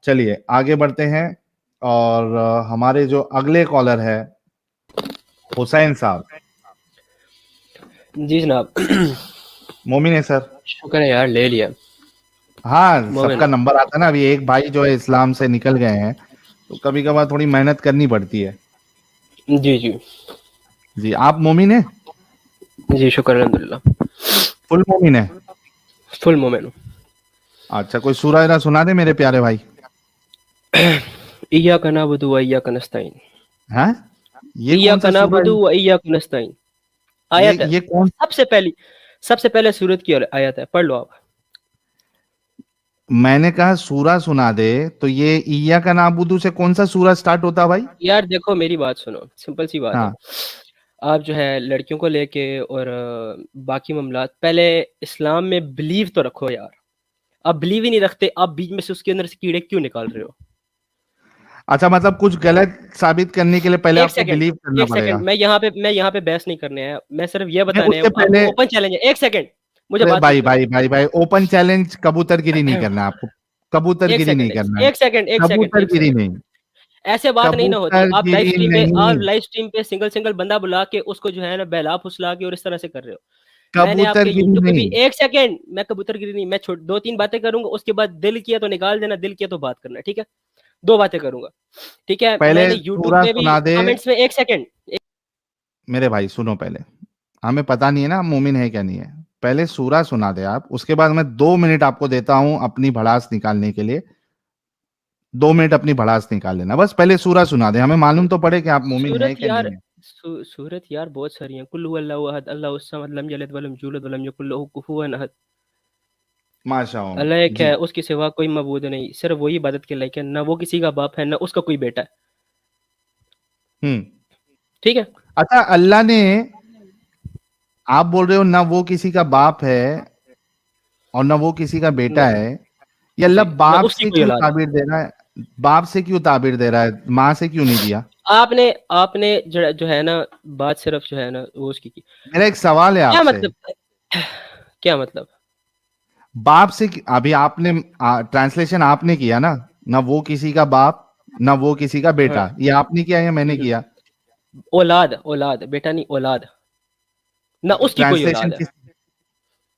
चलिए आगे बढ़ते हैं। और हमारे जो अगले कॉलर है हुसैन साहब। जी जनाब। मोमिन है सर। शुक्र है यार, ले लिया। हाँ, मोमिन। सबका नंबर आता है ना। अभी एक भाई जो है इस्लाम से निकल गए हैं, तो कभी कभार थोड़ी मेहनत करनी पड़ती है। जी जी जी, आप मोमिन है? जी, शुक्र अल्हम्दुलिल्लाह। फुल मोमिन है? फुल मोमिन। अच्छा, कोई सूरह जरा सुना दे मेरे प्यारे भाई। इय्याका नअबुदु व इय्याका नस्तईन। हैं? ये कौन सा इय्याका सूरह नअबुदु है? व इय्याका नस्तईन ये आयत है। ये कौन? सबसे पहले सूरत की आयत है, पढ़ लो आप। मैंने कहा सूरह सुना दे, तो ये ईया का नाबुदू से कौन सा सूरह स्टार्ट होता है भाई? यार देखो, मेरी बात सुनो, सिंपल सी बात है। हाँ। आप जो है लड़कियों को लेके और बाकी मामलात, पहले इस्लाम में बिलीव तो रखो यार। आप बिलीव ही नहीं रखते, आप बीच में से उसके अंदर से कीड़े क्यों निकाल रहे हो? अच्छा, मतलब कुछ गलत साबित करने के लिए पहले एक आपको सेकंड, बिलीव करना एक पड़ेगा। सेकंड, मैं यहाँ पे बहस नहीं करने आया, मैं सिर्फ ये नहीं, बताने उससे आया पहले। आपको, ओपन चैलेंज है। एक सेकंड, मुझे अरे बात पूरी भाई करने भाई भाई भाई, ओपन चैलेंज कबूतरगिरी नहीं करना है आपको। एक कबूतरगिरी नहीं सेकंड, करना है। एक सेकंड, एक सेकंड, एक कबूतरगिरी सेकंड। नहीं। ऐसे बात नहीं ना होती। कबूतरगिरी नहीं। आप लाइव स्ट्रीम पे सिंगल सिंगल बंदा बुला के उसको जो है ना बहला फुसला के और इस तरह से कर रहे हो। मैंने आपके कबूतरगिरी यूट्यूब पे भी, नहीं। एक सेकंड, मैं कबूतरगिरी नहीं, मैं दो तीन बातें करूंगा, उसके बाद दिल किया तो निकाल देना, दिल किया तो बात करना, ठीक है? दो बातें करूंगा, ठीक है? पहले मैंने यूट्यूब सूरह पे भी सुना दे। कमेंट्स में, एक सेकंड। मेरे भाई सुनो पहले। हमें पता नहीं है ना मोमिन है क्या नहीं है। पहले सूरह सुना दे आप, उसके बाद मैं 2 मिनट आपको देता हूं अपनी भड़ास निकालने के लिए। 2 मिनट अपनी भड़ास निकाल लेना, बस पहले सूरह सुना दे, हमें मालूम तो पड़े कि आप मोमिन है सूरत क्या नहीं यार, है। सूरत यार बहुत सारी हैं। कुल हुवल्लाहु अहद, अल्लाहुस समद, लम यलिद वलम यूलद वलम यकुल लहू कुफुवन अहद। माशाअल्लाह। अल्लाह एक जी। है, उसके सिवा कोई मबूद नहीं, सिर्फ वही इबादत के लायक है। ना वो किसी का बाप है, ना उसका कोई बेटा है, हम्म। ठीक है? अच्छा, अल्लाह ने, आप बोल रहे हो ना वो किसी का बाप है और ना वो किसी का बेटा न, है। ये अल्लाह जी, ना बाप उसकी से कोई क्यों औलाद है। ताबीर दे रहा है? बाप से क्यों ताबीर दे रहा है, माँ से क्यों नहीं दिया? आपने आपने जो है ना, बात सिर्फ जो है ना वो उसकी की। मेरा एक सवाल है क्या आपसे। मतलब? क्या मतलब? बाप से अभी आपने ट्रांसलेशन आपने किया ना। ना वो किसी का बाप, ना वो किसी का हाँ। बेटा, ये आपने किया या मैंने किया? औलाद, औलाद, बेटा नहीं, औलाद। ना तो उसकी कोई ट्रांसलेशन औलाद है। किस?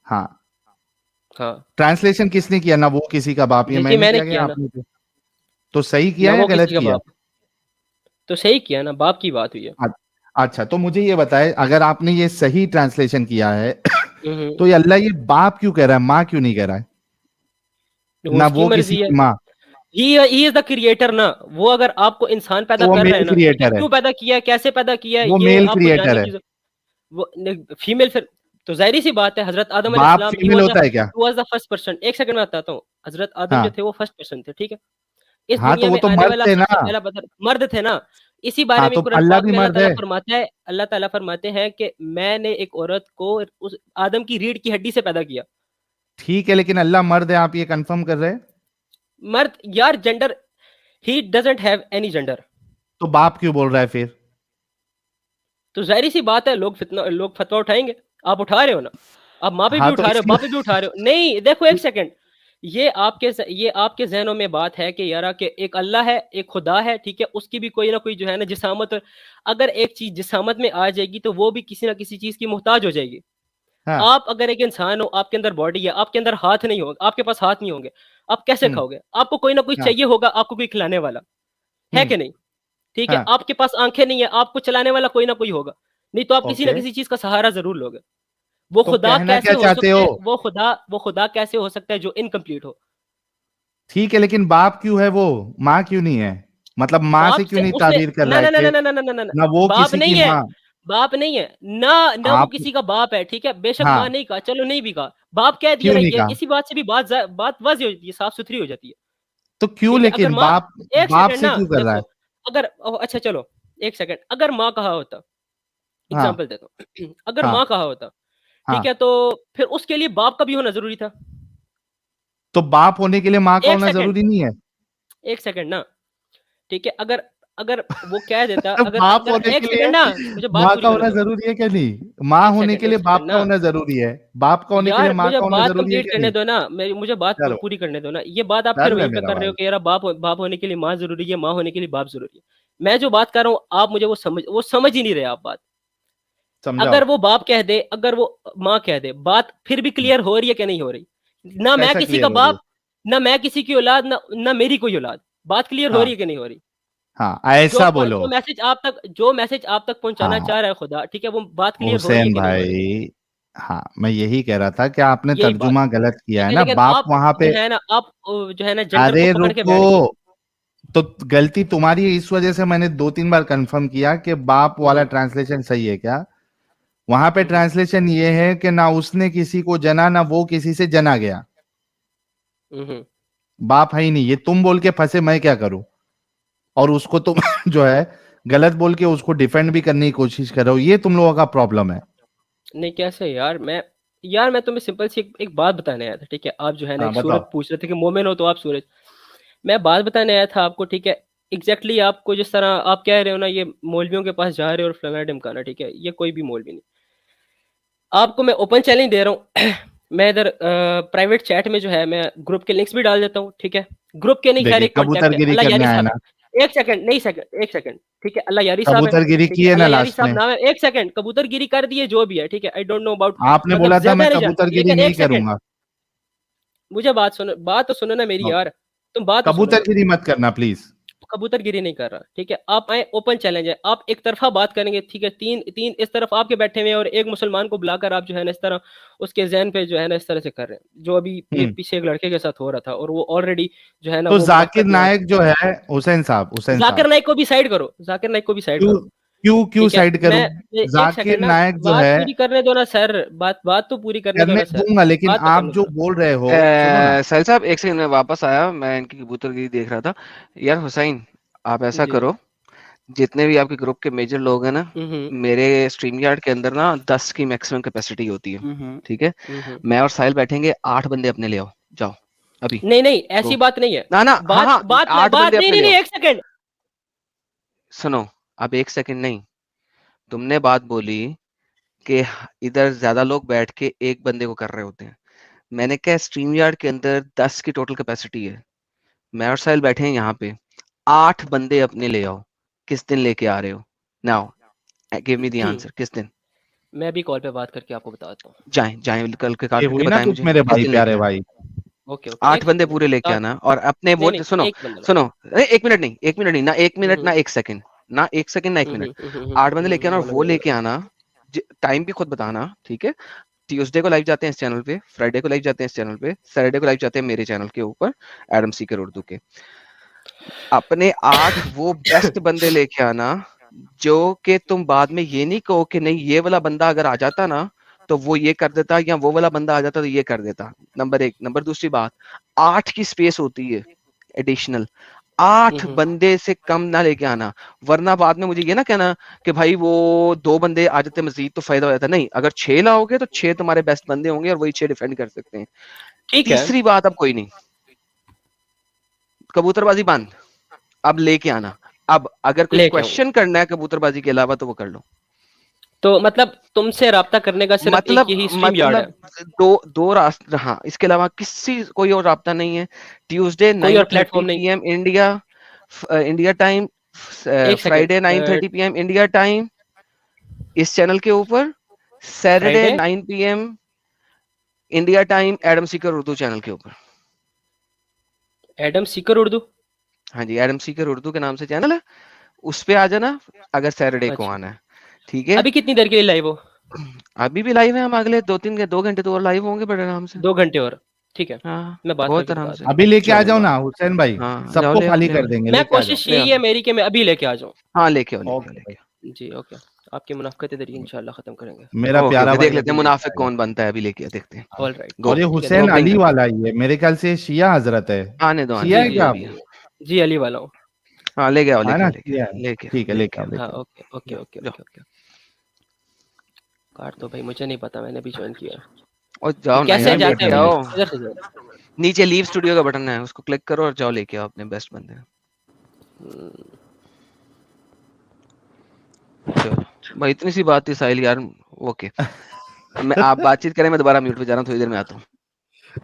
हाँ। हाँ। ट्रांसलेशन किसने किया? ना वो किसी का बाप, ये जी मैंने मैंने किया कि किया ना। आपने किया? तो सही ना किया या वो गलत किसी का किया? बाप, तो सही किया ना, बाप की बात हुई है। अ- अच्छा, तो मुझे ये बताए, अगर आपने ये सही ट्रांसलेशन किया है हम्म। तो ये अल्लाह ये बाप क्यों कह रहा है, माँ क्यों नहीं कह रहा है? वो ना उसकी वो किसी मर्जी है। की माँ। ही इज द क्रिएटर ना। वो अगर आपको इंसान तो पैदा वो कर रहा मेल है ना, ठीक है, क्रिएटर है। क्यों पैदा किया है, कैसे पैदा किया है, वो ये मेल आपको क्रिएटर जानने है। की वो फीमेल, फिर तो जाहिर सी बात है, हजरत आदम बाप अलैहिस्सलाम, फीमेल होता है क्या? He was the first person. एक सेकंड में बताता हूँ। हजरत आदम जो हाँ। थे वो फर्स्ट पर्सन थे, ठीक है? इस हाँ, तो दुनिया वो में तो आने मर्द वाला थे सबसे ना। पहला बदर मर्द थे ना। इसी बारे हाँ, में तो कुरान अल्लाह पाक भी में मर्द है। अल्लाह ताला फरमाते हैं कि मैंने एक औरत को उस आदम की रीढ़ की हड्डी से पैदा किया। ठीक है, लेकिन अल्लाह मर्द है, आप ये कंफर्म कर रहे हैं? मर्द यार, gender, he doesn't have any gender. तो बाप क्यों बोल रहा है फिर? तो जाहिर सी बात है, लोग फतवा उठाएंगे। आप उठा रहे हो ना, आप माँ पे भी हाँ, तो उठा रहे हो, इसलिए बाप पे भी उठा रहे हो। नहीं देखो, एक सेकंड, ये आपके जहनों में बात है कि यार कि एक अल्लाह है, एक खुदा है, ठीक है, उसकी भी कोई ना कोई जो है ना जिसामत। अगर एक चीज जिसामत में आ जाएगी तो वो भी किसी ना किसी चीज की मोहताज हो जाएगी। हाँ। आप अगर एक इंसान हो, आपके अंदर बॉडी है, आपके अंदर हाथ नहीं होगा, आपके पास हाथ नहीं होंगे, आप कैसे हम्म। खाओगे? आपको कोई ना कोई हाँ। चाहिए होगा, आपको कोई खिलाने वाला है हम्म। कि नहीं? ठीक है, हाँ। आपके पास आंखें नहीं है, आपको चलाने वाला कोई ना कोई होगा। नहीं तो आप किसी ना ओके। किसी चीज का सहारा जरूर लोगे। वो तो खुदा कहना कैसे क्या हो चाहते सकते हो? हैं, वो खुदा कैसे हो सकता है जो इनकम्प्लीट हो? ठीक है, लेकिन बाप क्यों है वो? माँ क्यों नहीं है? मतलब माँ बाप से क्यों से नहीं उसने, ताबीर कर रहा ना है ना ना कि ना ना ना ना ना ना ना, ना वो बाप किसी की नहीं है। माँ? बाप नहीं है ना, ना वो आप। किसी का बाप है, ठीक है, बेशक माँ हाँ। नहीं कहा, चलो नहीं भी कहा, बाप कह दिया क्यों ना, नहीं ये कहा? इसी बात से भी बात वाज़ेह हो जाती है, साफ सुथरी हो जाती है। तो क्यों, ठीक है, अगर लेकिन माँ, बाप एक बाप सेकंड से ना क्यों कर रहा देखो, है? अगर अच्छा चलो, एक सेकंड, अगर माँ कहा होता, हाँ। एग्जाम्पल देता हूँ अगर हाँ। माँ कहा होता, ठीक हाँ, है, तो फिर उसके लिए बाप का भी होना जरूरी था। तो बाप होने के लिए माँ का एक होना सेकंड, जरूरी नहीं है? एक सेकंड ना, ठीक है, अगर अगर वो कह देता, अगर बाप अगर होने एक के सेकंड ना, लिए मुझे बात माँ पूरी का करने होना दो। जरूरी है क्या नहीं? माँ होने के एक लिए बाप सेकंड का ना होना जरूरी है, बाप का होने के लिए यार, माँ मुझे का होना बात जरूरी है कंप्लीट क्या करने नहीं? दो ना, मुझे बात चलो, पूरी करने दो ना। ये बात आप कर फिर ले वहीं पे मेरा कर रहे हो भाई, कि यार बाप होने के लिए माँ जरूरी है, माँ होने के लिए बाप जरूरी है। मैं जो बात कर रहा हूँ, आप मुझे वो समझ ही नहीं रहे आप बात। समझाओ। अगर वो बाप कह दे, अगर वो माँ कह दे, बात फिर भी क्लियर हो रही है कि नहीं हो रही? ना मैं कैसा किसी का क्लियर हो रही है? बाप, ना मैं किसी की औलाद, ना मेरी कोई औलाद। बात क्लियर हो हाँ, रही है कि नहीं हो रही? हाँ, ऐसा बोलो। जो मैसेज आप तक पहुंचाना हाँ, चाह रहा है खुदा, ठीक है, वो बात क्लियर हो रही है हुसैन कि नहीं हो रही? भाई, हाँ, मैं यही कह रहा था कि आपने यही बात, तर्जुमा गलत किया ठीक है है, ना, लेकिन बाप आप वहां जो पे। है ना, आप जो है ना जेंडर को अरे पकड़ के रुको, बैठ गए। तो गलती तुम्हारी है, इस वजह से मैंने 2-3 बार कंफर्म किया कि बाप वाला हम्म, ट्रांसलेशन सही है क्या। वहां पे हम्म, ट्रांसलेशन ये है कि ना उसने किसी को जना, ना वो किसी से जना गया। हम्म। बाप है ही नहीं, ये तुम बोल के फंसे, मैं क्या करूं? और उसको तुम जो है गलत बोल के उसको डिफेंड भी करने की कोशिश कर रहे हो, ये तुम लोगों का प्रॉब्लम है। नहीं, कैसे यार? मैं तुम्हें सिंपल सी एक बात बताने आया था, ठीक है? आप जो है ना हाँ, एक बताओ। सूरत पूछ रहे थे कि मोमिन हो तो आप सूरज। मैं बात बताने आया था आपको, ठीक है? एग्जैक्टली आपको जिस तरह आप कह रहे हो ना, ये मौलवियों के पास जा रहे हो और फलाना ढिमकाना, ठीक है? ये कोई भी मौलवी नहीं। आपको मैं ओपन चैलेंज दे रहा हूँ। मैं इधर प्राइवेट चैट में जो है, मैं ग्रुप के लिंक्स भी डाल देता हूँ, ठीक है? ग्रुप के नहीं, खैर देखिए, एक कॉन्टेक्ट है, कबूतरगिरी अल्लाह करने यारी आए साहब ना, है। एक सेकंड, नहीं, सेकंड, एक सेकंड, ठीक है? अल्लाह यारी साहब है, कबूतरगिरी ठीक की है? है ना अल्लाह यारी लास्ट साहब में। नाम है। एक सेकंड, कबूतरगिरी कर दिए जो भी है, ठीक है? आई डोंट नो अबाउट, आपने मतलब बोला था मैं ज्यादा नहीं जानता, कबूतरगिरी लेकिन नहीं एक सेकंड, करूंगा। मुझे बात सुनो, बात तो सुनो ना मेरी यार। तुम बात तो सुनो ना। कबूतरगिरी मत करना प्लीज। कबूतरगिरी नहीं कर रहा, ठीक है? आप आए, ओपन चैलेंज है, आप एक तरफा बात करेंगे, ठीक है? तीन तीन इस तरफ आपके बैठे हुए हैं और एक मुसलमान को बुलाकर आप जो है ना इस तरह उसके जहन पे जो है ना इस तरह से कर रहे हैं, जो अभी हम्म पीछे एक लड़के के साथ हो रहा था, और वो ऑलरेडी जो है ना तो वो जाकिर मकसद में आ नायक चुका जो है, हुसैन साहब, है। हुसैन जाकिर साहब, नाइक को भी साइड करो, जाकिर नाइक को भी साइड क्यों करो, क्यों क्यों ठीक है? साइड करूं? एक जाकिर सेकंड ना, नायक जो बात है, पूरी करने दो ना सर, बात तो पूरी करने दो करने ना सर, दूंगा, लेकिन बात तो आप करने दो जो ना। बोल रहे हो, सुनो ना। साहिल साहब एक सेकंड में वापस आया, मैं इनकी कबूतरगिरी देख रहा था। यार हुसैन, आप ऐसा जी। करो, जितने भी आपके ग्रुप के मेजर लोग हैं ना, हम्म, मेरे स्ट्रीम यार्ड के अंदर ना 10 की मैक्सिमम कैपेसिटी होती है। हम्म, ठीक है, हम्म। मैं और साहिल बैठेंगे, 8 बंदे अपने ले आओ, जाओ अभी। नहीं नहीं, गो। ऐसी बात नहीं है। ना ना, हाँ बात हाँ, बात 8 बात बंदे नहीं अपने नहीं ले नहीं, आओ। एक सेकंड। सुनो, अब एक सेकंड नहीं, तुमने बात बोली कि इधर ज्यादा लोग बैठ के एक बंदे को कर रहे होते हैं। मैंने कहा स्ट्रीम यार्ड के अंदर 10 की टोटल कैपेसिटी है, मैं और साहिल बैठे हैं यहाँ पे, 8 बंदे अपने ले आओ। किस दिन लेके आ रहे हो? Now give me the answer, किस दिन? मैं अभी कॉल पे बात करके आपको बताता हूँ। जाएं जाएं, कल के काट ये करके हुई ना बताएं चुप मुझे मेरे किस भाई, दिन लेके प्यारे आए। भाई। ओके ओके, 8 एक बंदे सेकंड पूरे लेके स्टार्ट। आना, और अपने वो नहीं नहीं, सुनो, एक बंदा सुनो, अरे 1 मिनट नहीं, 1 मिनट नहीं, ना 1 मिनट ना हम्म 1 सेकंड, ना 1 सेकंड ना 1 मिनट, 8 बंदे लेके आना और बोलो वो बोलो लेके बोलो। आना। टाइम भी खुद बताना, ठीक है? ट्यूसडे को लाइव जाते हैं इस चैनल पे, फ्राइडे को लाइव जाते हैं इस चैनल पे, सैटरडे को लाइव जाते हैं मेरे चैनल के ऊपर, एडम सीकर उर्दू के। अपने 8 वो बेस्ट बंदे लेके आना, जो कि तुम बाद में ये नहीं कहो कि नहीं ये वाला बंदा अगर आ जाता ना तो वो ये कर देता, या वो वाला बंदा आ जाता तो ये कर देता। नंबर 1। नंबर दूसरी बात, 8 की स्पेस होती है एडिशनल, 8 बंदे से कम ना लेके आना, वरना बाद में मुझे ये ना कहना कि भाई वो 2 बंदे आ जाते मजीद तो फायदा हो जाता। नहीं, अगर 6 लाओगे तो 6 तुम्हारे बेस्ट बंदे होंगे और वही 6 डिफेंड कर सकते हैं। ठीक है। तीसरी बात, अब कोई नहीं, कबूतरबाजी बंद, अब लेके आना। अब अगर कोई लेके आऊंगा, क्वेश्चन करना है कबूतरबाजी के अलावा तो वो कर लो। तो मतलब तुमसे राब्ता करने का सिर्फ एक मतलब यही स्ट्रीम यार्ड है? मतलब दो दो रास्ते, हाँ, इसके अलावा किसी कोई और रास्ता नहीं है। ट्यूसडे कोई और 9:30 प्लेटफॉर्म नहीं? पीएम इंडिया, इंडिया टाइम, एक Friday second, 9:30 PM India time इस चैनल के ऊपर, Saturday Friday 9 PM India time Adam Sikar Urdu channel के ऊपर। एडम सीकर उर्दू? हाँ जी, एडम सीकर उर्दू के नाम से चैनल है, उस पे आ जाना अगर सैटरडे को अच्छा, आना है। ठीक है, अभी कितनी देर के लिए लाइव हो? अभी भी लाइव है हम, अगले 2 घंटे तो और लाइव होंगे बड़े आराम से। 2 घंटे और, ठीक है? हाँ, मैं बात करके बहुत आराम बताता से। हूँ। अभी लेके आ चलो जाओ बात, ना हुसैन भाई, हाँ जाओ, सबको ले आओ खाली ले कर आओ देंगे, मैं लेके आ जाओ। कोशिश ले यही आओ, है मेरी कि मैं अभी लेके आ जाऊँ। हाँ लेके आओ लेके आओ ओके भाई, लेके जी ओके, आपकी मुनाफकत इधर इंशाल्लाह खत्म करेंगे। मेरा आओ। ओके प्यारा ओके, देख भाई लेते अभी हैं लेके मुनाफिक आएगा। कौन बनता है, अभी लेके देखते हैं। हाँ। ऑल राइट, गो और ये ठीक है, गो हुसैन देखते हैं। ब्रिंग अली देम, वाला ही है मेरे ख्याल से, शिया हजरत है। शिया आने जी है दो जी क्या जो भी आप? है। जी, अली वाला हूँ। हाँ ले गया है लेके ना, आओ लेके शिया आओ है। लेके ठीक आओ है, लेके लेके आओ, आओ। हाँ, लेके आओ। ओके ओके जाओ ओके जाओ, ओके ओके। काट दो भाई, मुझे नहीं पता, मैंने भी ज्वाइन किया है। और ये जाओ ना कैसे यार, नहीं जाते लेके हैं देखने भाई, आओ। दो। किधर से जाते नीचे लीव स्टूडियो का बटन है, उसको क्लिक करो और जाओ लेके आओ अपने बेस्ट बंदे। हैं? चलो भाई, इतनी सी बात थी साहिल यार। ओके, मैं आप बातचीत करें, मैं दोबारा म्यूट पे जा रहा हूँ, थोड़ी देर में आता हूँ।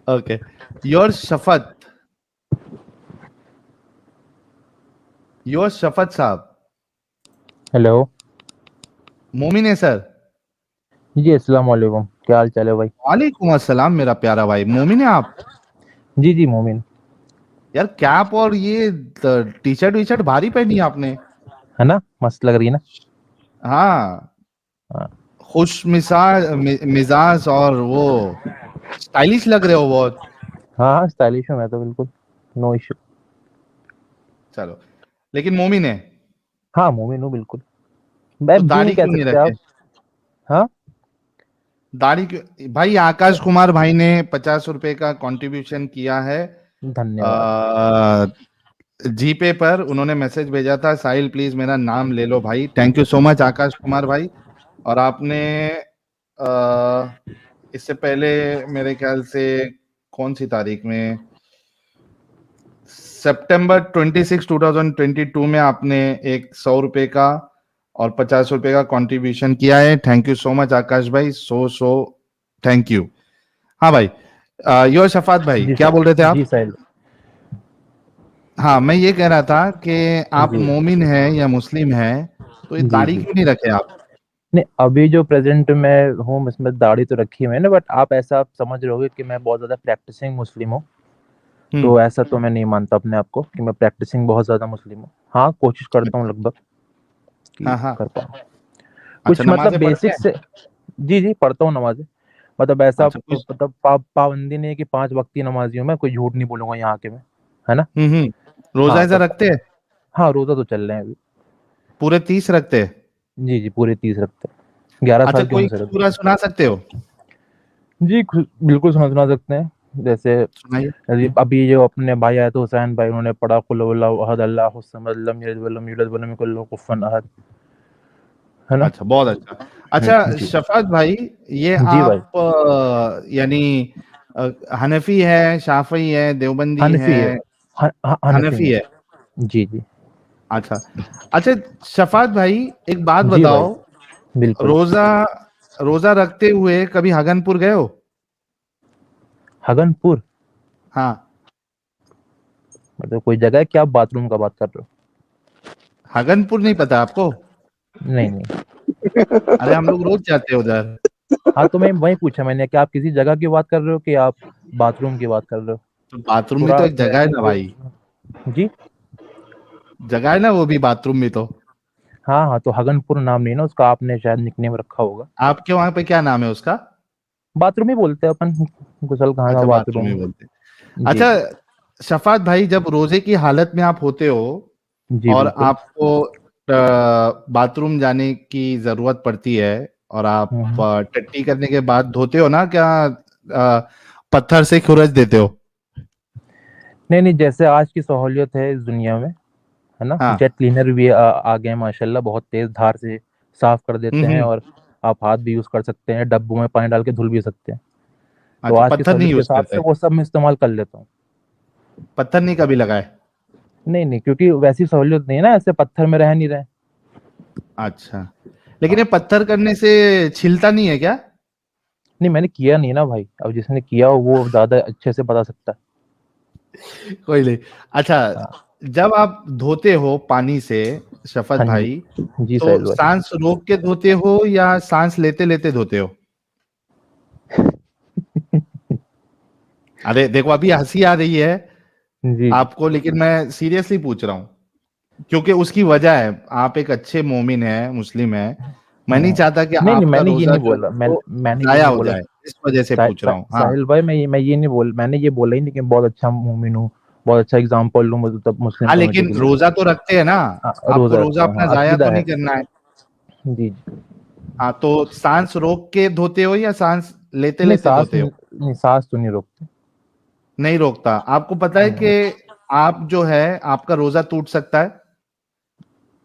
ओके, योर शफत, योर शफत साहब, हेलो मोमिन है सर। जी, अस्सलाम वालेकुम, क्या हाल चाल है भाई? वालेकुम अस्सलाम मेरा प्यारा भाई, मोमिन है आप? जी जी मोमिन। यार कैप और ये टी शर्ट वी शर्ट भारी पहनी है आपने। है ना, मस्त लग रही है ना? हाँ, हाँ खुश मिजाज मिजाज और वो स्टाइलिश लग रहे हो बहुत। हाँ, स्टाइलिश हूँ मैं तो बिल्कुल, नो इशू। चलो, लेकिन मोमिन है हाँ मोमिन हूँ बिल्कुल, तो मैं जी नहीं दाढ़ी कह क्यों नहीं सकते रखे? आप। हाँ दाढ़ी क्यों भाई? आकाश कुमार भाई ने 50 रुपए का कंट्रीब्यूशन किया है धन्यवाद। जी पे पर। उन्होंने मैसेज भेजा था, साहिल प्लीज मेरा नाम ले लो भाई। Thank you so much Akash Kumar भाई। और आपने अ, इससे पहले मेरे ख्याल से कौन सी तारीख में, सितंबर 26 2022 में आपने एक 100 रुपए का और 50 रुपए का कंट्रीब्यूशन किया है। थैंक यू सो मच आकाश भाई, सो थैंक यू। हाँ भाई, योर शफात भाई जी क्या बोल रहे थे आप? जी साहिल। हाँ, मैं ये कह रहा था कि आप जी मोमिन है या मुस्लिम है, तो ये जी दाढ़ी जी, क्यों नहीं रखे आप? नहीं अभी जो प्रेजेंट में हूँ इसमें दाढ़ी तो रखी है मैंने, बट आप ऐसा आप समझ रहोगे कि मैं बहुत ज्यादा प्रैक्टिसिंग मुस्लिम हूँ। हम्म। तो ऐसा तो मैं नहीं मानता अपने आप को कि मैं प्रैक्टिसिंग बहुत ज्यादा मुस्लिम हूँ। हाँ, कोशिश करता हूँ लगभग कि हाँ हाँ। कर पाऊँ अच्छा, कुछ, मतलब नमाजें पढ़ते बेसिक हैं? से। जी जी, पढ़ता हूँ नमाज़ें। मतलब ऐसा अच्छा कुछ। मतलब पाबंदी नहीं है कि 5 वक्ती नमाजी हूँ मैं, कोई झूठ नहीं बोलूंगा यहाँ के मैं, है ना? रोजा हाँ ऐसा पर, रखते हैं? हाँ रोजा तो चल रहे हैं अभी। पूरे 30 रखते हैं? जी जी, पूरे 30 रखते हैं, 11 अच्छा, साल की कोई उम्र से रखते पूरा सुना सकते हो? हैं। जी बिल्कुल सुना सकते हैं। जैसे सुनाइए। अभी जो अपने भाई आए थे हुसैन भाई, उन्होंने पढ़ा कुल हुवल्लाहु अहद अल्लाहु समद लम यलिद वलम यूलद वलम यकुल लहू कुफुवन अहद, है ना? अच्छा, बहुत अच्छा। अच्छा जी शफात भाई, ये जी भाई। आप यानी हनफी है, शाफी है, देवबंदी हनफी है? है। हनफी हनफी में। है। जी जी। अच्छा। अच्छा शफात भाई, एक बात जी भाई बताओ, बिल्कुल। रोजा रोजा रखते हुए कभी हगनपुर गए हो? हगनपुर हाँ। मतलब कोई जगह है क्या, आप बाथरूम का बात कर रहे हगनपुर नहीं पता आपको? हो? नहीं नहीं। अरे हम लोग रोज जाते हैं उधर। हाँ तो मैं वही पूछा मैंने कि आप किसी जगह की बात कर रहे हो कि आप बाथरूम की बात कर रहे हो? तो बाथरूम भी थोड़ा तो एक जगह है वैसे ना तो। भाई। जी। जगह है ना वो भी, बाथरूम भी तो। हाँ हाँ, तो हगनपुर नाम नहीं ना उसका, आपने शायद निकनेम रखा होगा। आपके वहां पे क्या नाम है उसका? बाथरूम ही बोलते हैं अपन, गुसल खाना अच्छा, बाथरूम ही बाथरूम। बोलते हैं। जी अच्छा जी। शफात भाई, जब रोजे की हालत में आप होते हो जी और बिल्कुल। आपको बाथरूम जाने की जरूरत पड़ती है और आप हम्म। टट्टी करने के बाद धोते हो ना क्या, पत्थर से खुरच देते हो? नहीं नहीं, जैसे आज की सहूलियत है इस दुनिया में, है ना, हाँ। जेट क्लीनर भी आ गए हैं माशाल्लाह, बहुत तेज धार से साफ कर देते हैं। हम्म। और आप हाथ भी यूज कर सकते हैं, डब्बों में पानी डाल के धुल भी सकते हैं। तो अच्छा, आज की पत्थर नहीं सहूलियत के यूज हिसाब से करते? वो सब मैं इस्तेमाल कर लेता हूँ। पत्थर नहीं कभी लगाए? नहीं नहीं, क्योंकि वैसी सहूलियत नहीं है ना, ऐसे पत्थर में रह नहीं रहे। अच्छा, लेकिन ये हाँ। पत्थर करने से छिलता नहीं है क्या? नहीं मैंने किया नहीं ना भाई, अब जिसने किया हो वो ज्यादा अच्छे से बता सकता है। कोई नहीं। अच्छा, हाँ। जब आप धोते हो पानी से शफत हाँ जी। भाई, जी तो साहिल भाई। सांस रोक के धोते हो या सांस लेते लेते धोते हो? अरे देखो, अभी हंसी आ रही है जी जी। आपको, लेकिन मैं सीरियसली पूछ रहा हूँ, क्योंकि उसकी वजह है, आप एक अच्छे मोमिन है, मुस्लिम है। मैं नहीं हाँ। चाहता कि नहीं नहीं, आपका मैंने ये रोजा नहीं जो है बोला, वो मैंने ये जाया नहीं हो बोला। जाए, इस वजह से पूछ रहा हूँ। हाँ। साहिल भाई, मैं ये नहीं बोल, मैंने ये बोला ही नहीं कि बहुत अच्छा मोमिन हूँ, बहुत अच्छा एग्जाम्पल लूँ मतलब मुस्लिम हाँ, कम्युनिटी लेकिन के लिए। रोजा तो रखते हैं ना, हाँ आपको रोजा रोजा रखता हूँ, अपना हाँ जाया अकीदा तो है। नहीं करना है। जी जी। हाँ, तो सांस रोक के धोते हो या सांस लेते नहीं लेते सांस धोते हो? नहीं, सांस तो नहीं रोकते। नहीं रोकता? आपको पता है कि आप जो है, आपका रोजा टूट सकता है।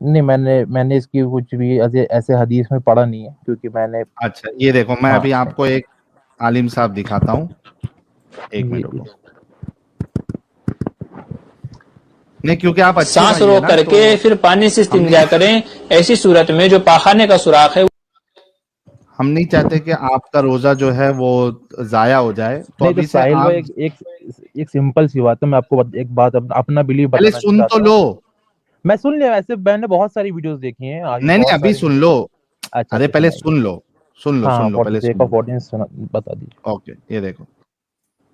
नहीं, मैंने इसकी कुछ भी ऐसे ऐसे हदीस में पढ़ा नहीं है, क्योंकि मैंने। अच्छा, ये देखो, मैं हाँ। अभी आपको एक आलिम साहब दिखाता हूँ, एक जी मिनट जी। रुको। नहीं, क्योंकि आप अच्छे सांस भाई है रोक ना, करके तो फिर पानी से इस्तिंजा हमने करें। ऐसी सूरत में जो पाखाने का सुराख है हम नहीं चाहते कि आपका रोजा जो है वो जाया हो जाए, तो नहीं तो अभी से साहिल भाई आप एक सिंपल सी बात है, मैं आपको एक बात अपना बिलीव पहले बताना सुन तो चाहता हूँ। लो। मैं सुन लिया, वैसे मैंने बहुत सारी वीडियोस देखी हैं, आगे नहीं नहीं, बहुत अभी सारी सुन लो। वीडियो। अच्छा अरे अच्छा, पहले सुनाइए। सुन लो, हाँ, सुन लो, फॉर द पहले सेक सुन ऑफ लो। ऑडियंस बता दीजिए। ओके, ये देखो।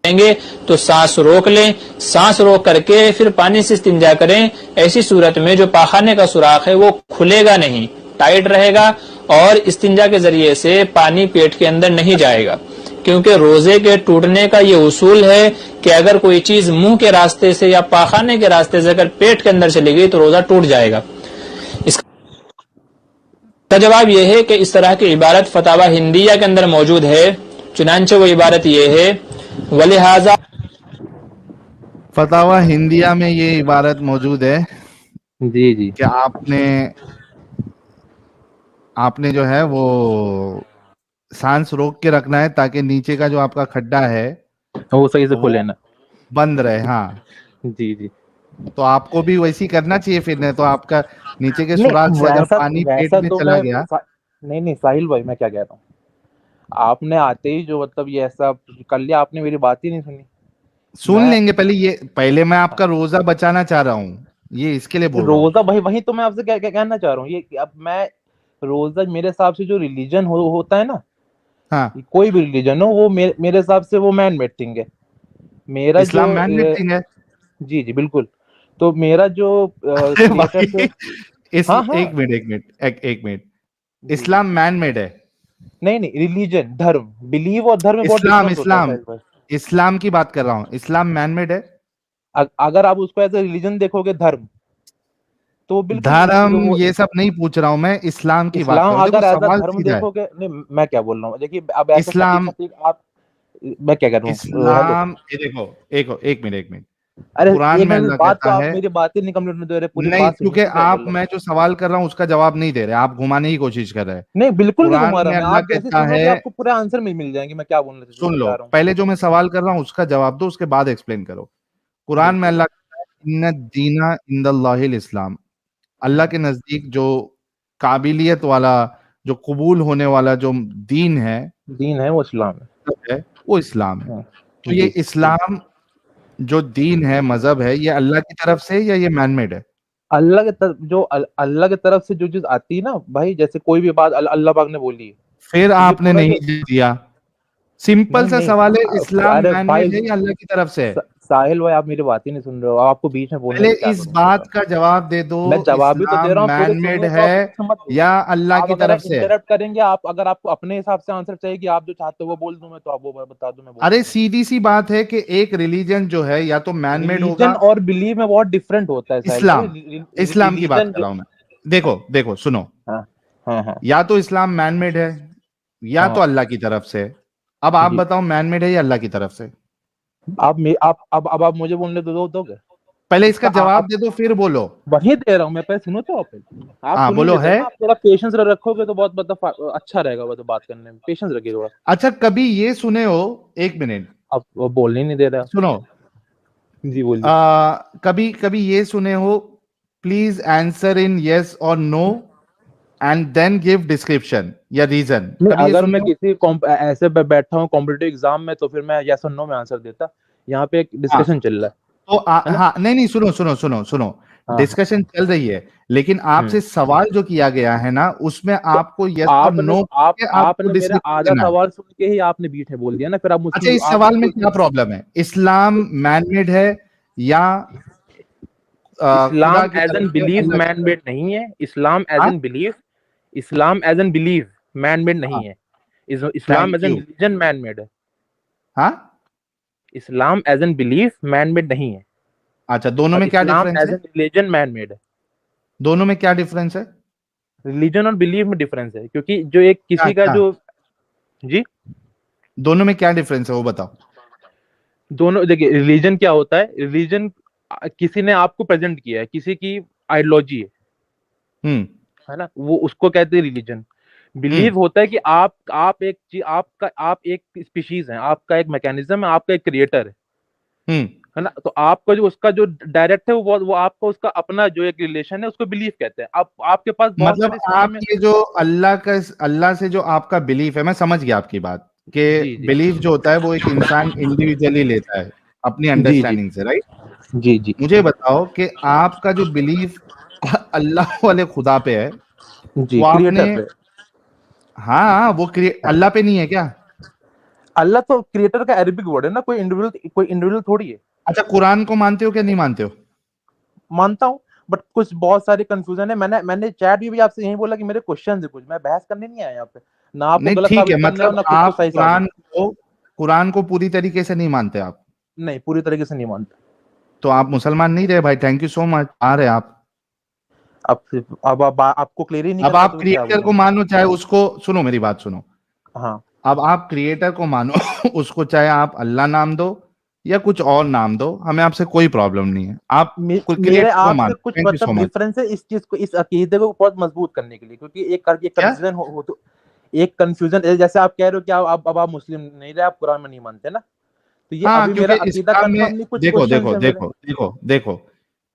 लेंगे तो सांस रोक लें। सांस रोक करके फिर पानी से इस्तिंजा करें। ऐसी सूरत में जो पाखाने का सुराख है वो खुलेगा नहीं, टाइट रहेगा और इस्तिंजा के जरिए से पानी पेट के अंदर नहीं जाएगा। क्योंकि रोजे के टूटने का ये उसूल है कि अगर कोई चीज मुंह के रास्ते से या पाखाने के रास्ते से अगर पेट के अंदर चली गई तो रोजा टूट जाएगा। इसका जवाब यह है कि इस तरह की इबारत फतावा हिंदिया के अंदर मौजूद है। चुनांचे वो इबारत यह है, वलिहाजा फतावा हिंदिया में ये इबारत मौजूद है जी जी, कि आपने जो है वो सांस रोक के रखना है, ताकि नीचे का जो आपका खड्डा है वो सही से वो खोले ना। बंद रहे। हाँ, जी जी, तो आपको भी वैसे ही करना चाहिए फिर, नहीं तो आपका नीचे के सुराख नहीं से अगर वैसा पानी पेट वैसा में तो चला गया। नहीं नहीं साहिल भाई, मैं क्या कह रहा हूँ, आपने आते ही जो मतलब ये ऐसा कर लिया, आपने मेरी बात ही नहीं सुनी। सुन मैं लेंगे पहले मैं आपका रोजा बचाना चाह रहा हूँ, ये इसके लिए बोल रहा हूँ। रोजा भाई, वही तो मैं आपसे क्या कहना चाह रहा हूँ, ये कि अब मैं रोजा मेरे हिसाब से जो रिलीजन होता है ना, हाँ, कोई भी रिलीजन हो, वो मेरे हिसाब से वो मैन मेड थिंग है। मेरा जो इस्लाम मैन मेड थिंग है। जी जी बिल्कुल। तो मेरा जो अरे क्रिएटर से, भाई, हाँ हाँ, एक मिनट, जी जी, इस्लाम मैन मेड है। नहीं नहीं, रिलीजन धर्म, बिलीव और धर्म में बहुत इस्लाम डिफरेंस होता है इस्लाम साहिल भाई। इस्लाम की बात कर रहा हूँ, इस्लाम मैन मेड है। अगर आप उसको एज ए रिलीजन देखोगे, धर्म, तो वो बिल्कुल धर्म वो ये सब नहीं पूछ रहा हूँ मैं, इस्लाम की बात कर इस्लाम रहा हूँ। देखो अगर एज अ सवाल धर्म सीधा है। देखोगे, नहीं मैं क्या बोल रहा हूँ, देखिए अब ऐसे सटीक इस्लाम सटीक आप, मैं क्या कर रहा हूँ, हेलो। इस्लाम ये देखो, एक मिनट। अरे कुरान एक में मिनट अल्लाह बात तो कहता आप है, मेरी बात ही नहीं कंप्लीट होने दे रहे, पूरी नहीं, बात सुनिए क्योंकि तो क्या बोल आप रहा हूँ। मैं जो सवाल कर रहा हूँ उसका जवाब नहीं दे रहे, आप घुमाने की कोशिश कर रहे हैं। नहीं बिल्कुल नहीं कुरान घुमा रहा में मैं, अल्लाह आप जैसे कहता सुनोगे है, आपको पूरे आंसर मिल जाएंगे मैं क्या बोलना सुन लो, चाह रहा हूँ। पहले जो मैं सवाल कर रहा हूँ उसका जवाब दो, उसके बाद एक्सप्लेन करो। कुरान में बिल्कुल। अल्लाह कहता है, इन्ना दीना इंदल्लाहिल इस्लाम, अल्लाह के नजदीक जो काबिलियत वाला, जो कबूल होने वाला जो दीन दीन है वो इस्लाम है वो इस्लाम है। है। तो ये जी, इस्लाम जो दीन है, मजहब है, ये अल्लाह की तरफ से या ये मैनमेड है? अल्लाह के तरफ जो अल्लाह की तरफ से जो चीज आती है ना भाई, जैसे कोई भी बात अल्लाह पाक ने बोली है, फिर तो ये आपने पूरा नहीं जो, दिया। सिंपल नहीं सा नहीं, सवाल है, इस्लाम अरे भाई मैनमेड है या अल्लाह की तरफ से है? साहिल भाई, आप मेरी बात ही नहीं सुन रहे हो, आपको बीच में बोलने पहले से क्या इस करूं बात बताओ। का जवाब दे दो, मैं जवाब भी तो दे इस्लाम रहा हूँ, पूरे मैनमेड सुनिए तो है आप बीच में मत या बोलिए। अल्लाह आप की अगर तरफ से है? इंटरप्ट करेंगे, आप अगर आपको अपने हिसाब से आंसर चाहिए कि आप जो चाहते हो वो बोल दूं मैं, तो आप वो बता दो, मैं बोल अरे दूंगा। सीधी सी बात है कि एक रिलीजन जो है या तो मैनमेड रिलीजन होगा। और बिलीव में बहुत डिफरेंट होता है साहिल भाई। इस्लाम इस्लाम की बात रिलीजन कर जो, रहा हूं मैं। देखो देखो सुनो, हाँ हाँ हाँ या तो इस्लाम मैनमेड है या तो हाँ, अल्लाह की तरफ से। अब आप जी। बताओ, मैनमेड है या अल्लाह की तरफ से? आप अब आप मुझे बोलने दोगे पहले इसका इसका जवाब आप, दे दो फिर बोलो। वही दे रहा हूँ मैं, पहले सुनो तो आप हाँ सुन ही बोलो लेते है। ना, आप थोड़ा पेशेंस रखोगे तो बहुत मतलब अच्छा रहेगा, वो तो बात करने में पेशेंस रखिए थोड़ा। अच्छा, कभी ये सुने हो, एक मिनट अब वो बोलने ही नहीं दे रहा। सुनो, जी बोलिए। कभी कभी ये सुने हो, प्लीज आंसर इन यस और no and then give description या रीजन, नहीं, कभी ये अगर सुने मैं हो? किसी ऐसे बैठा हूँ कॉम्पिटिटिव एग्जाम में, तो फिर मैं यस और नो में आंसर देता। यहाँ पे एक हाँ, डिस्कशन चल रहा तो है ना। हाँ, नहीं नहीं, सुनो सुनो सुनो सुनो, हाँ हाँ। डिस्कशन चल रही है, लेकिन आपसे सवाल जो किया गया है ना, उसमें तो आपको यस और आपने नो के आपको आपने मेरा डिस्क्रिप्शन आधा देना है। सवाल सुन के ही आपने बीच में बोल दिया ना, फिर आप अच्छा, मुझको इस आप सवाल में क्या मुझको प्रॉब्लम है? इस्लाम मैनमेड है या खुदा इस्लाम की एज तरफ एन से, बिलीव अल्लाह की मैन तरफ मेड नहीं है। इस्लाम से? एज हाँ एन बिलीव, इस्लाम as an believe man made हाँ, नहीं है। इस्लाम thank as an you. Religion man made है। हाँ, इस्लाम as an belief man made नहीं है, अच्छा, दोनों और में क्या इस्लाम डिफरेंस एज है? एन रिलीजन मैन मेड है। दोनों में क्या डिफरेंस है? रिलीजन और बिलीफ में डिफरेंस है, क्योंकि जो एक क्या किसी का क्या जो, जी, दोनों में क्या डिफरेंस है वो बताओ। दोनों देखिए, रिलीजन क्या होता है, रिलीजन किसी ने आपको प्रेजेंट किया है, किसी की आइडियोलॉजी हम्म है ना, वो उसको कहते हैं रिलीजन। हम्म बिलीव होता है कि आप एक चीज, आप एक स्पीशीज है, आपका एक मैकेनिज्म है, आपका एक क्रिएटर हम्म है ना। तो आपका जो उसका जो डायरेक्ट है वो आपका उसका अपना जो एक रिलेशन है उसको बिलीफ कहते हैं। आप आपके पास बहुत मतलब सारे इस्लाम आप में ये जो अल्लाह से जो आपका बिलीफ है, मैं समझ गया आपकी बात, कि जी जी बिलीफ जो होता है वो एक इंसान इंडिविजुअली लेता है अपनी जी जी अंडरस्टैंडिंग से, राइट? जी जी मुझे बताओ कि आपका जो बिलीफ अल्लाह वाले खुदा पे है, जी वो आपने, क्रिएटर पे। हाँ वो अल्लाह पे नहीं है क्या? अल्लाह तो क्रिएटर का अरबिक वर्ड है ना, कोई इंडिविजुअल थोड़ी है। अच्छा, कुरान को मानते हो क्या नहीं मानते हो? मानता हूँ, बट कुछ बहुत सारे कंफ्यूजन है। मैंने चैट में भी आपसे यही बोला कि मेरे क्वेश्चन है कुछ, मैं बहस करने नहीं आया यहाँ पे, ना आपको नहीं गलत ठीक है, साबित करने हो मतलब ना खुद को आप सही साबित। कुरान को पूरी तरीके से नहीं मानते आप? नहीं, पूरी तरीके से नहीं मानता। तो आप मुसलमान नहीं रहे भाई, थैंक यू सो मच, आ रहे आप। अब आपको क्लियर ही नहीं अब करना आप तो क्या क्रिएटर बोलूं। को मानो चाहे उसको, सुनो मेरी बात सुनो, हाँ, अब आप क्रिएटर को मानो उसको चाहे आप अल्लाह नाम दो या कुछ और नाम दो, हमें आपसे कोई प्रॉब्लम नहीं है, आप मेरे क्रिएटर को आपसे मानो, कुछ थैंक यू सो मतलब मच। डिफरेंस है इस चीज को, इस अकीदे को बहुत मजबूत करने के लिए, क्योंकि एक क्या? कंफ्यूजन हो तो एक कंफ्यूजन, जैसे आप कह रहे हो कि अब आप मुस्लिम नहीं रहे, आप कुरान में नहीं मानते ना, तो ये हाँ, अभी क्योंकि मेरा अकीदा इस्लाम में, कंफर्म नहीं, कुछ देखो क्वेश्चन देखो है मेरे। देखो देखो देखो,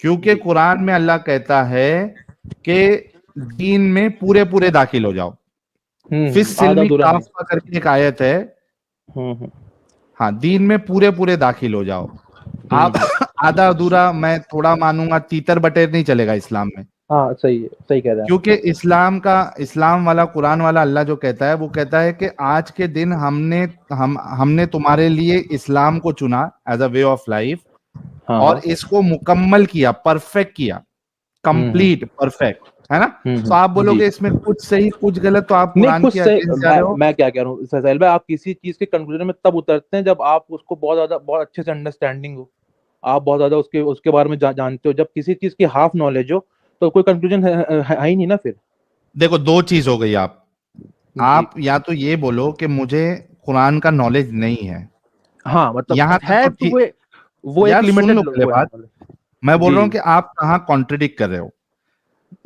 क्योंकि जी। कुरान में अल्लाह कहता है कि दीन में पूरे पूरे दाखिल हो जाओ। फिस आधा सिल्मी अधूरा नहीं। काफा करके एक आयत है, हम्म हाँ, दीन में पूरे पूरे दाखिल हो जाओ। आप हम्म। आधा अधूरा, मैं थोड़ा मानूंगा, तीतर बटेर नहीं चलेगा इस्लाम में। हाँ सही है, सही कह रहे हैं क्योंकि इस्लाम वाला, कुरान वाला अल्लाह जो कहता है, वो कहता है कि आज के दिन हमने तुम्हारे लिए इस्लाम को चुना as a way of life, आप। हाँ और हाँ। इसको मुकम्मल किया, परफेक्ट किया, हम्म कंप्लीट परफेक्ट, है ना? तो आप जी। बोलोगे इसमें कुछ सही कुछ गलत, तो आप नहीं, कुरान कुछ के सही, अगेंस्ट जा रहे हो। मैं क्या कह रहा हूँ सहेल भाई, आप किसी चीज के कंक्लूजन में तब उतरते हैं जब आप उसको बहुत अच्छे से अंडरस्टैंडिंग हो, आप बहुत ज्यादा उसके उसके बारे में जानते हो। जब किसी चीज की हाफ नॉलेज हो तो कोई कंक्लूजन है ही नहीं ना फिर। देखो, दो चीज हो गई, जी। आप या तो ये बोलो कि मुझे कुरान का नॉलेज नहीं है, हाँ मतलब यहां तक है तो तो ठीक। वो एक यार सुन लिमिटेड लो पहले वो है बात, मैं बोल रहा जी। हूं कि आप कहाँ कॉन्ट्रडिक्ट कर रहे हो।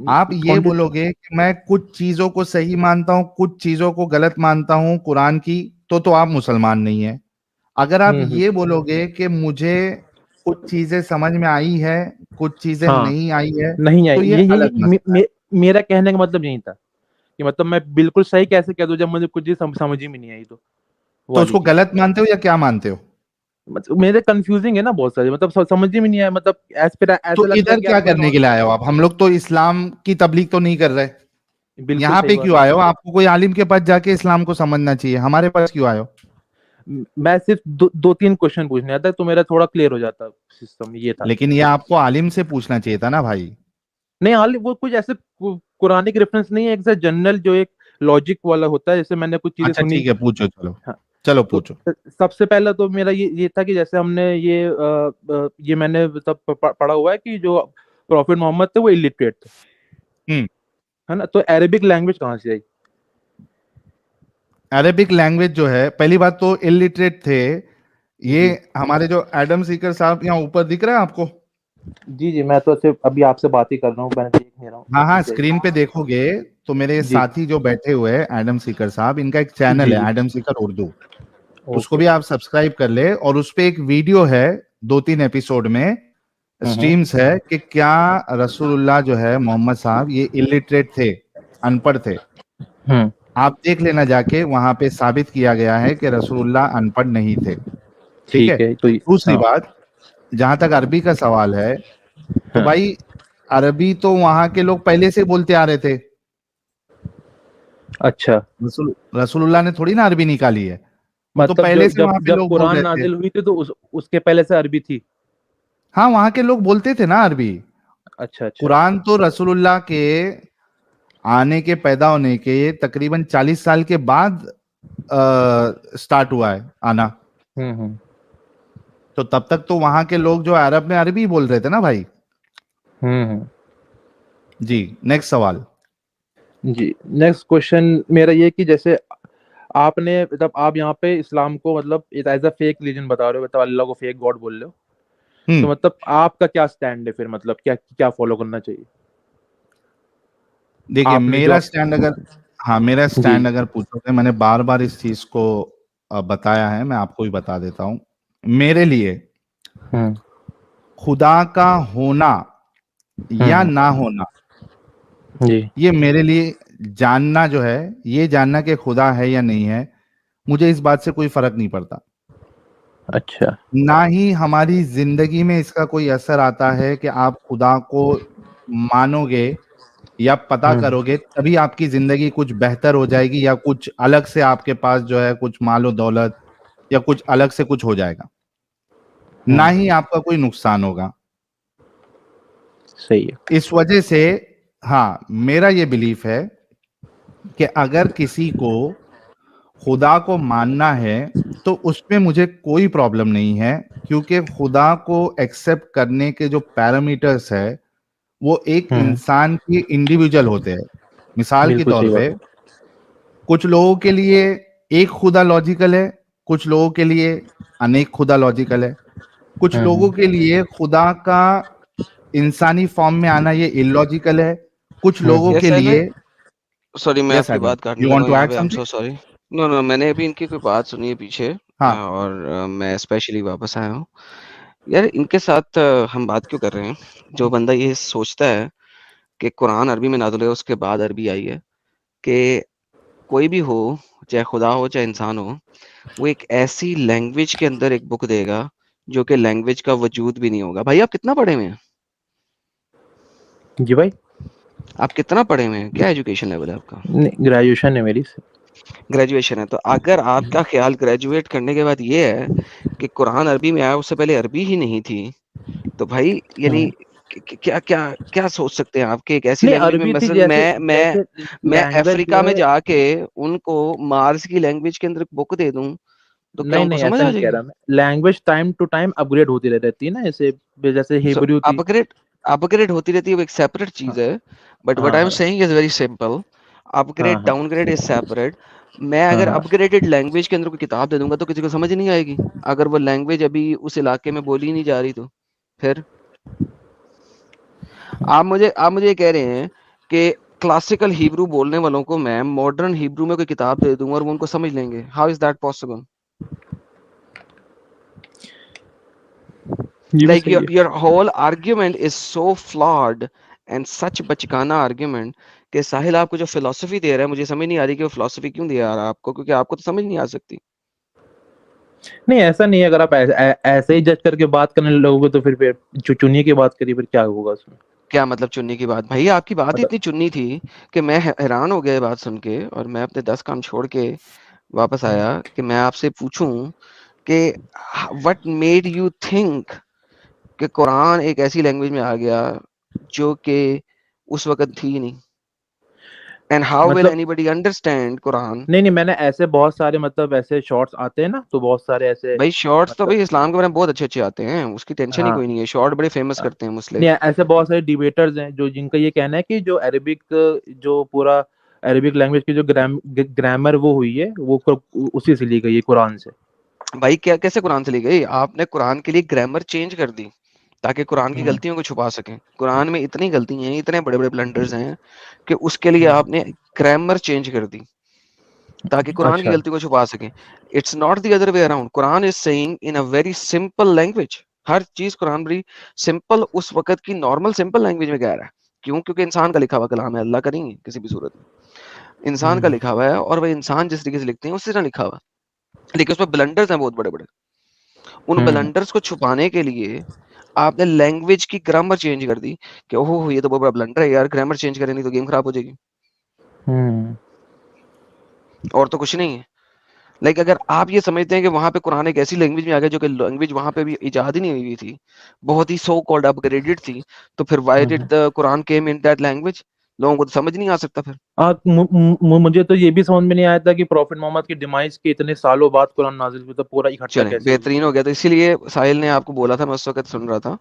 आप ये कौन- बोलोगे कि मैं कुछ चीजों को सही मानता हूं, कुछ चीजों को गलत मानता हूं कुरान की, तो आप मुसलमान नहीं है। अगर आप हम्म। ये बोलोगे कि मुझे कुछ चीजें समझ में आई है, कुछ चीजें हाँ, नहीं आई है, नहीं है तो ये ये अलग मसला है। मेरा कहने का मतलब यही था कि मतलब मैं बिल्कुल सही कैसे कह दूं जब मुझे कुछ चीज समझ ही में नहीं आई, तो वो तो वाली उसको चीज। गलत मानते हो या क्या मानते हो? मतलब मेरे कंफ्यूजिंग है ना बहुत सारे, मतलब समझ ही में नहीं आया, मतलब तो ऐसा लगता है इधर कि यार क्या कोई करने के लिए आए हो आप? हम लोग तो इस्लाम की तबलीग तो नहीं कर रहे, बिल्कुल यहाँ सही पे बात क्यों है। आए हो? आपको कोई आलिम के पास जाके इस्लाम को समझना चाहिए, हमारे पास क्यों आए हो? मैं सिर्फ दो तीन क्वेश्चन पूछने आता तो मेरा थोड़ा क्लियर हो जाता सिस्टम, ये था। लेकिन ये आपको आलिम से पूछना चाहिए था ना भाई। नहीं, हाल वो कुछ ऐसे कुरानिक रेफरेंस नहीं है, एक जनरल जो एक लॉजिक वाला होता है, जैसे मैंने कुछ चीजें अच्छा सुनी। ठीक है, पूछो, चलो हाँ, चलो तो पूछो। सबसे पहला तो मेरा ये था कि जैसे हमने ये मैंने मतलब पढ़ा हुआ है कि जो प्रॉफिट मोहम्मद थे वो इलिटरेट थे, हम्म। है ना। तो अरेबिक लैंग्वेज कहाँ से आई? अरेबिक लैंग्वेज जो है, पहली बात तो इलिटरेट थे ये। जी हमारे जो एडम सीकर साहब यहाँ ऊपर दिख रहा है आपको? जी जी, मैं तो सिर्फ अभी आपसे बात ही कर रहा हूँ, मैंने देख नहीं रहा हूँ हाँ हाँ, एग्जैक्ट। स्क्रीन पे देखोगे तो मेरे जी साथी जो बैठे हुए हैं एडम सीकर साहब, इनका एक चैनल जी जी। है एडम सीकर उर्दू, उसको ओके। भी आप सब्सक्राइब कर ले, और उस पे एक वीडियो है, 2-3 एपिसोड में हम्म स्ट्रीम्स है कि क्या रसूलुल्लाह जो है मोहम्मद साहब ये इलिटरेट थे, अनपढ़ थे। हम्म। आप देख लेना जाके, वहां पे साबित किया गया है कि रसूलुल्लाह अनपढ़ नहीं थे। ठीक है। ठीक है तो दूसरी हाँ बात, जहां तक अरबी का सवाल है, तो हाँ। भाई अरबी तो वहां के लोग पहले से बोलते आ रहे थे। अच्छा, रसूलुल्लाह ने थोड़ी ना अरबी निकाली है, वो तो मतलब पहले जब से जब वहां पे जब लोग बोल कुरान रहे थे। नाजिल हुई थी तो उसके पहले से अरबी थी? हाँ, वहां के लोग बोलते थे ना अरबी। अच्छा अच्छा। कुरान तो रसूलुल्लाह के आने के, पैदा होने के तकरीबन 40 साल के बाद स्टार्ट हुआ है आना। हम्म। तो तब तक तो वहां के लोग जो अरब में अरबी बोल रहे थे ना भाई। हम्म। जी, नेक्स्ट सवाल। जी, नेक्स्ट क्वेश्चन मेरा ये कि जैसे आपने मतलब आप यहाँ पे इस्लाम को मतलब एज अ फेक रिलीजन बता रहे हो, मतलब अल्लाह को फेक गॉड बोल रहे हो, तो हम्म। मतलब आपका क्या स्टैंड है फिर, मतलब क्या क्या फॉलो करना चाहिए देखिए, आपने जो मेरा स्टैंड अगर, हाँ मेरा जी। स्टैंड अगर पूछोगे, मैंने बार बार इस चीज को बताया है, मैं आपको भी बता देता हूँ। मेरे लिए हम्म खुदा का होना या हम्म, ना होना, जी, ये मेरे लिए जानना जो है, ये जानना कि खुदा है या नहीं है, मुझे इस बात से कोई फर्क नहीं पड़ता। अच्छा, ना ही हमारी जिंदगी में इसका कोई असर आता है कि आप खुदा को मानोगे या पता हम्म, करोगे तभी आपकी जिंदगी कुछ बेहतर हो जाएगी, या कुछ अलग से आपके पास जो है कुछ मालो दौलत या कुछ अलग से कुछ हो जाएगा। ना हम्म, ही आपका कोई नुकसान होगा। सही है। इस वजह से हाँ, मेरा ये बिलीफ है कि अगर किसी को खुदा को मानना है तो उसमें मुझे कोई प्रॉब्लम नहीं है, क्योंकि खुदा को एक्सेप्ट करने के जो पैरामीटर्स है वो एक हम्म, इंसान की इंडिविजुअल होते हैं। मिसाल के बिल्कुल तौर सही बात पे है। कुछ लोगों के लिए एक खुदा लॉजिकल है, कुछ लोगों के लिए अनेक खुदा लॉजिकल है, कुछ लोगों हम्म, के लिए खुदा का इंसानी फॉर्म में आना ये इलॉजिकल है, कुछ लोगों हम्म, के यस आई लिए। सॉरी, मैं यस आपकी सागर, बात काटने यू लगा वांट हूँ टू यहाँ ऐड पे, I am something? So sorry. No no, मैंने अभी इनकी कोई बात सुनी है पीछे, हाँ। और मैं स्पेशली वापस आया हूँ। यार इनके साथ हम बात क्यों कर रहे हैं? जो बंदा ये सोचता है कि कुरान अरबी में नाज़िल हुआ उसके बाद अरबी आई है, कि कोई भी हो, चाहे खुदा हो चाहे इंसान हो, वो एक ऐसी लैंग्वेज के अंदर एक बुक देगा जो कि लैंग्वेज का वजूद भी नहीं होगा। भाई आप कितना पढ़े हुए हैं? जी भाई, आप कितना पढ़े हुए हैं? क्या एजुकेशन लेवल है आपका? ग्रेजुएशन है मेरी। ग्रेजुएशन है। तो अगर आपका ख्याल ग्रेजुएट करने के बाद ये है कि कुरान अरबी में आया, उससे पहले अरबी ही नहीं थी, तो भाई यानी हम्म, क्या क्या क्या सोच सकते हैं आप कि एक ऐसी नहीं लैंग्वेज में, अरबी थी, मसलन जैसे मैं जैसे मैं लैंग्वेज अफ्रीका जो में है। जाके उनको मार्स की लैंग्वेज के अंदर बुक दे दूं, तो क्या नहीं उनको नहीं, समझ ऐसा आ नहीं कह जाएगी? रहा मैं। Language time to time upgrade होती रहती है ना, जैसे जैसे सो हिब्रू थी। अपग्रेड अपग्रेड होती रहती है, वो एक सेपरेट हाँ, चीज है। बट व्हाट हाँ, आई एम हाँ, सेइंग इज वेरी सिंपल। हाँ, अपग्रेड हाँ, डाउनग्रेड इज सेपरेट। मैं हाँ, अगर हाँ, अपग्रेडेड लैंग्वेज के अंदर कोई किताब दे दूंगा तो किसी को समझ नहीं आएगी, अगर वो लैंग्वेज अभी उस इलाके में बोली नहीं जा रही तो फिर। आप मुझे ये कह रहे हैं कि क्लासिकल हिब्रू बोलने वालों को मैं मॉडर्न हिब्रू में कोई किताब दे दूंगा और वो उनको समझ लेंगे? How is that possible? ये भी Like सही your है। your whole argument is so flawed and such बचकाना argument कि साहिल आपको जो फिलोसफी दे रहा है, मुझे समझ नहीं आ रही कि वो फिलोसफी क्यों दे रहा है आपको, क्योंकि आपको तो समझ नहीं आ सकती। नहीं, ऐसा नहीं है। अगर आप ऐसे ही जज करके बात करने लगोगे तो फिर चुनिए की बात करिए, फिर क्या होगा उसमें। क्या मतलब चुनने की बात? भाई आपकी बात ही मतलब इतनी चुन्नी थी कि मैं हैरान हो गया ये बात सुन के, और मैं अपने 10 काम छोड़ के वापस आया कि मैं आपसे पूछूं कि व्हाट मेड यू थिंक कि कुरान एक ऐसी लैंग्वेज में आ गया जो कि उस वक्त थी नहीं, एंड हाउ विल मतलब एनीबॉडी अंडरस्टैंड कुरान? नहीं नहीं, मैंने ऐसे बहुत सारे, मतलब ऐसे शॉर्ट्स आते हैं ना, तो बहुत सारे ऐसे, भाई शॉर्ट्स तो मतलब भाई इस्लाम के बारे में बहुत अच्छे अच्छे आते हैं, उसकी टेंशन ही हाँ, कोई नहीं है, शॉर्ट बड़े फेमस हाँ। करते हैं मुस्लिम। नहीं, ऐसे बहुत सारे डिबेटर्स हैं जो जिनका ये कहना है कि जो अरेबिक, जो पूरा अरेबिक लैंग्वेज की जो ग्रामर वो हुई है, वो उसी से ली गई है, कुरान से। भाई क्या कैसे कुरान से ली गई? आपने कुरान के लिए ग्रामर चेंज कर दी ताकि कुरान की हम्म, गलतियों को छुपा सकें। कुरान में इतनी गलतियां हैं, इतने बड़े बड़े ब्लंडर्स हैं कि उसके लिए आपने ग्रामर चेंज कर दी ताकि कुरान की अच्छा, गलती को छुपा सकें। It's not the other way around. कुरान is saying in a very simple language. हर चीज कुरान बड़ी सिंपल, उस वक्त की नॉर्मल सिंपल लैंग्वेज में कह रहा है। क्यों? क्योंकि इंसान का लिखा हुआ कलाम है, अल्लाह का नहीं है किसी भी सूरत में। इंसान का हम्म, लिखा हुआ है, और वह इंसान जिस तरीके से लिखते हैं उसी तरह लिखा हुआ है, लेकिन उसमें ब्लंडर्स हैं बहुत बड़े बड़े। उन हम्म, ब्लंडर्स को छुपाने के लिए आपने लैंग्वेज की ग्रामर चेंज कर दी कि ओहो ये तो बहुत बड़ा ब्लंडर है यार, ग्रामर चेंज करें नहीं तो गेम खराब हो जाएगी। हम्म, और तो कुछ नहीं है। लाइक अगर आप ये समझते हैं कि वहां पे कुरान एक ऐसी लैंग्वेज में आ गया जो कि लैंग्वेज वहां पे भी इजाद ही नहीं हुई थी, बहुत ही सो कॉल्ड अपग्रेडेड थी, तो फिर why did hmm. The Quran came in that language? लोगों को तो समझ नहीं आ सकता फिर। मुझे तो ये भी समझ में नहीं आया था कि प्रॉफिट मोहम्मद की डिमाइस के इतने सालों बाद कुरान नाजिल हुआ, तो पूरा इकट्ठा चलें, कैसे हो गया। बेहतरीन हो गया। तो इसीलिए साहिल ने आपको बोला था, मैं उस वक्त सुन रहा था,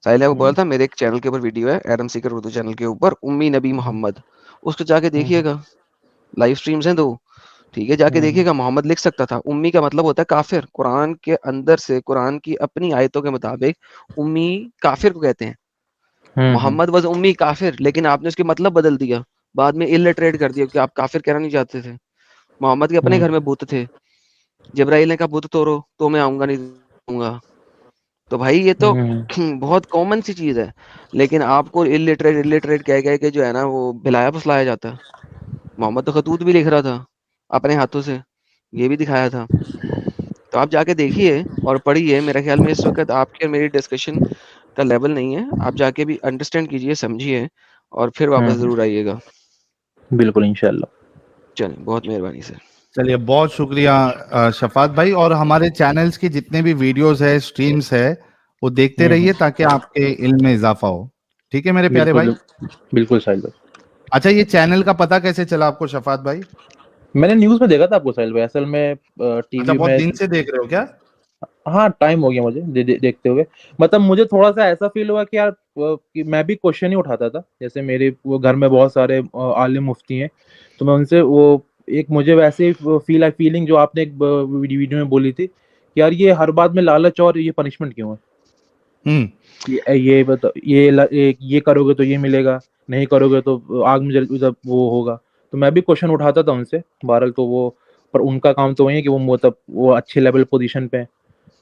साहिल ने आपको बोला हम्म, था मेरे एक चैनल के ऊपर वीडियो है, एडम सीकर उर्दू चैनल के ऊपर, उम्मी नबी हम्म, मोहम्मद, उसको जाके हम्म, देखिएगा। लाइव स्ट्रीम्स हैं 2, ठीक है, जाके हम्म, देखिएगा। मोहम्मद लिख सकता था। उम्मी का मतलब होता है काफिर। कुरान के अंदर से, कुरान की अपनी आयतों के मुताबिक उम्मी काफिर को कहते हैं। हम्म, मोहम्मद वज उम्मी काफिर, लेकिन आपने उसके मतलब बदल दिया, बाद में इलिटरेट कर दिया, क्योंकि आप काफिर कहना नहीं चाहते थे। मोहम्मद के अपने घर हम्म, में बुत थे, जब्राइल ने कहा बुत तोड़ो, तो मैं आऊंगा नहीं दूंगा। तो भाई ये तो हम्म। बहुत कॉमन सी चीज है, लेकिन आपको इलिटरेट कह के जो है ना वो भिलाया फुसलाया जाता है। मोहम्मद तो खतूत भी लिख रहा था अपने हाथों से, ये भी दिखाया था। तो आप जाके देखिए और पढ़िए। मेरे ख्याल में इस वक्त आपकी और मेरी डिस्कशन का लेवल नहीं है, आप जाके भी अंडरस्टैंड कीजिए, समझिए और फिर वापस जरूर आइएगा। बिल्कुल इंशाल्लाह। चलिए, बहुत मेहरबानी सर। चलिए, बहुत शुक्रिया शफात भाई। और हमारे चैनल्स की जितने भी वीडियोस है, स्ट्रीम्स है, वो देखते रहिए ताकि आपके इल्म में इजाफा हो। ठीक है मेरे प्यारे भाई। बिल्कुल साहिल भाई। अच्छा, ये चैनल का पता कैसे चला आपको शफात भाई? मैंने न्यूज में देखा था आपको साहिल भाई, असल में अच्छा, टीवी बहुत में। दिन से देख रहे हो क्या? हाँ टाइम हो गया मुझे देखते हुए। मतलब मुझे थोड़ा सा ऐसा फील हुआ कि यार कि मैं भी क्वेश्चन ही उठाता था, जैसे मेरे वो घर में बहुत सारे आलिम मुफ्ती हैं, तो मैं उनसे वो एक मुझे वैसे फीलिंग जो आपने एक वीडियो में बोली थी कि यार ये हर बात में लालच और ये पनिशमेंट क्यों है। हम्म। ये बता ये करोगे तो ये मिलेगा, नहीं करोगे तो आग में जब वो होगा। तो मैं भी क्वेश्चन उठाता था उनसे, बहरहाल तो वो, पर उनका काम तो वही है कि वो मतलब वो अच्छे लेवल पोजीशन पे है,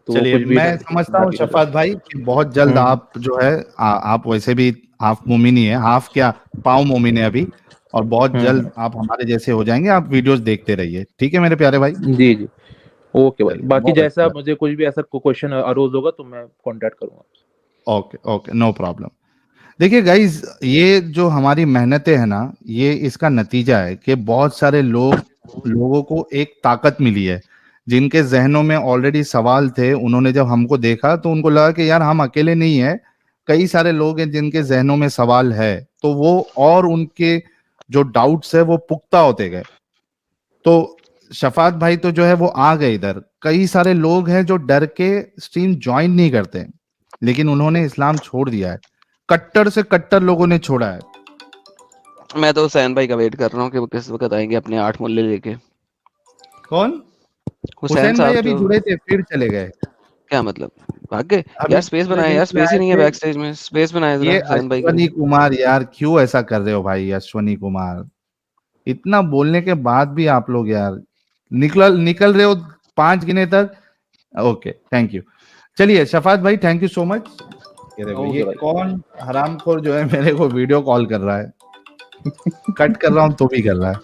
तो वो चलिए, कुछ भी मैं समझता हूँ बाकी शफात भाई कि बहुत जल्द आप जो है आप वैसे भी हाफ मोमिन ही है, हाफ क्या, पाव मोमिन है अभी, और बहुत जल्द आप हमारे जैसे हो जाएंगे। आप वीडियोस देखते रहिए, ठीक है मेरे प्यारे भाई। जी जी। ओके भाई, चलिए, बाकी बहुत जैसा अच्छा मुझे कुछ भी ऐसा क्वेश्चन अरोज होगा तो मैं कांटेक्ट करूंगा। लगा। Okay okay, no problem. देखिए गाइज, ये जो हमारी मेहनतें हैं ना, ये इसका नतीजा है कि बहुत सारे लोगों को एक ताकत मिली है। जिनके जहनों में ऑलरेडी सवाल थे, उन्होंने जब हमको देखा तो उनको लगा कि यार हम अकेले नहीं है, कई सारे लोग हैं जिनके जहनों में सवाल है। तो वो और उनके जो डाउट्स है वो पुख्ता होते गए। तो शफात भाई तो जो है वो आ गए इधर। कई सारे लोग हैं जो डर के स्ट्रीम ज्वाइन नहीं करते, लेकिन उन्होंने इस्लाम छोड़ दिया है। कट्टर से कट्टर लोगों ने छोड़ा है। मैं तो हुसैन भाई का वेट कर रहा हूँ कि वो किस वक्त आएंगे अपने 8 मुल्ले लेके। कौन? हुसैन हुसैन भाई साहब अभी जो, जुड़े थे, फिर चले गए। क्या मतलब भाग गए? अभी यार स्पेस थोड़े बनाए, दिन यार के लिए स्पेस ही आए नहीं है थे। बैक स्टेज में, स्पेस बनाए जरा ये हुसैन भाई के अश्वनी लिए। कुमार, यार क्यों ऐसा कर रहे हो भाई? अश्वनी कुमार, इतना बोलने के बाद भी आप लोग यार निकल रहे हो 5 गिने तक। Okay, thank you. चलिए शफात भाई, थैंक यू सो मच। ये देखो, ये ओके भाई। कौन हरामखोर जो है मेरे को वीडियो कॉल कर रहा है, कट कर रहा हूं तो भी कर रहा है।